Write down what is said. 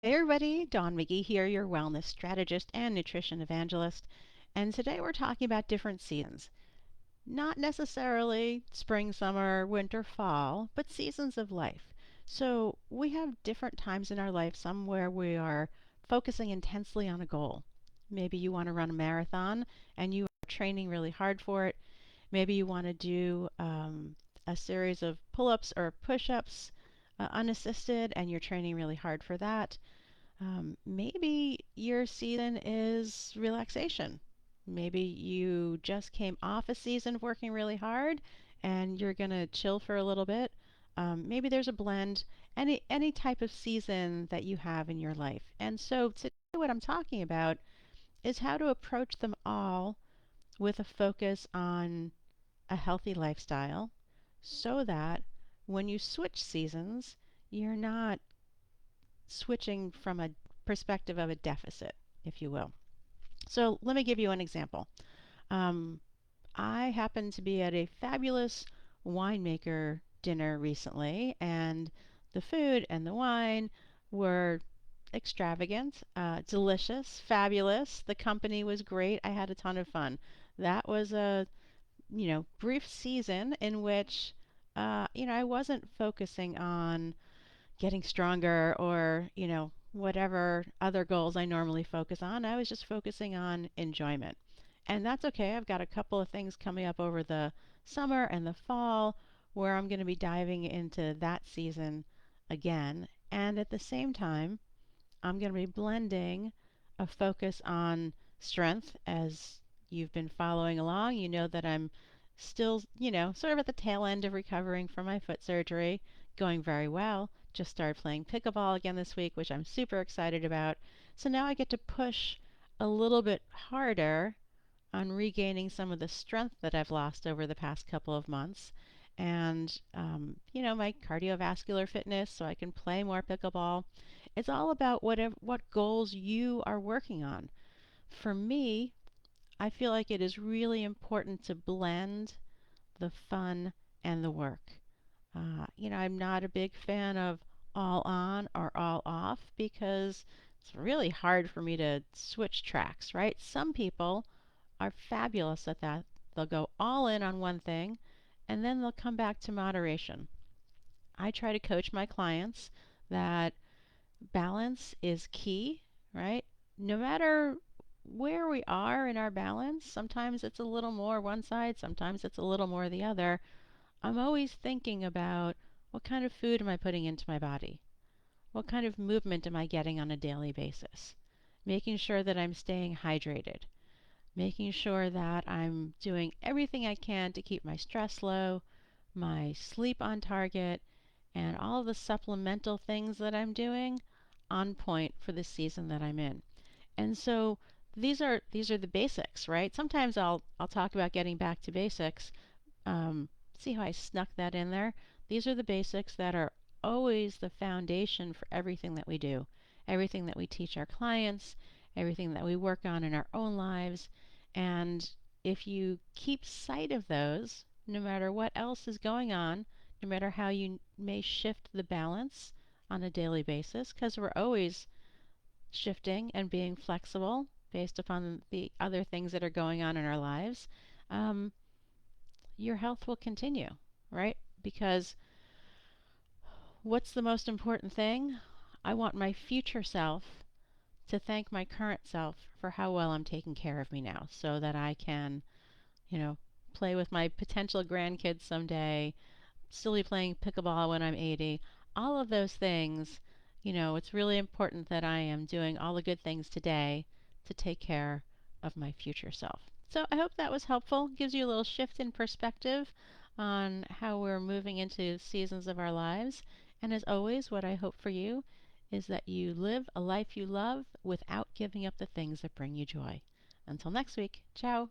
Hey everybody, Dawn McGee here, your wellness strategist and nutrition evangelist. And today we're talking about different seasons. Not necessarily spring, summer, winter, fall, but seasons of life. So we have different times in our life, some where we are focusing intensely on a goal. Maybe you want to run a marathon and you are training really hard for it. Maybe you want to do a series of pull ups or push ups unassisted and you're training really hard for that. Maybe your season is relaxation. Maybe you just came off a season of working really hard and you're going to chill for a little bit. Maybe there's a blend, any type of season that you have in your life. And so today what I'm talking about is how to approach them all with a focus on a healthy lifestyle so that when you switch seasons, you're not switching from a perspective of a deficit, if you will. So let me give you an example. Um, I happened to be at a fabulous winemaker dinner recently, and the food and the wine were extravagant, delicious, fabulous. The company was great. I had a ton of fun. That was a brief season in which I wasn't focusing on getting stronger or, whatever other goals I normally focus on. I was just focusing on enjoyment. And that's okay. I've got a couple of things coming up over the summer and the fall where I'm going to be diving into that season again. And at the same time, I'm going to be blending a focus on strength. As you've been following along, you know that I'm still, sort of at the tail end of recovering from my foot surgery, going very well. Just started playing pickleball again this week, which I'm super excited about. So now I get to push a little bit harder on regaining some of the strength that I've lost over the past couple of months. And, my cardiovascular fitness so I can play more pickleball. It's all about what goals you are working on. For me, I feel like it is really important to blend the fun and the work. I'm not a big fan of all on or all off because it's really hard for me to switch tracks, right? Some people are fabulous at that. They'll go all in on one thing and then they'll come back to moderation. I try to coach my clients that balance is key, right? No matter where we are in our balance, sometimes it's a little more one side, sometimes it's a little more the other. I'm always thinking about what kind of food am I putting into my body? What kind of movement am I getting on a daily basis? Making sure that I'm staying hydrated, making sure that I'm doing everything I can to keep my stress low, my sleep on target, and all of the supplemental things that I'm doing on point for the season that I'm in. And so these are the basics, right? Sometimes I'll talk about getting back to basics. See how I snuck that in there? These are the basics that are always the foundation for everything that we do, everything that we teach our clients, everything that we work on in our own lives. And if you keep sight of those, no matter what else is going on, no matter how you may shift the balance on a daily basis, because we're always shifting and being flexible based upon the other things that are going on in our lives, um, your health will continue, right? Because what's the most important thing? I want my future self to thank my current self for how well I'm taking care of me now so that I can, you know, play with my potential grandkids someday, still be playing pickleball when I'm 80. All of those things, it's really important that I am doing all the good things today to take care of my future self. So I hope that was helpful. Gives you a little shift in perspective on how we're moving into seasons of our lives. And as always, what I hope for you is that you live a life you love without giving up the things that bring you joy. Until next week, ciao.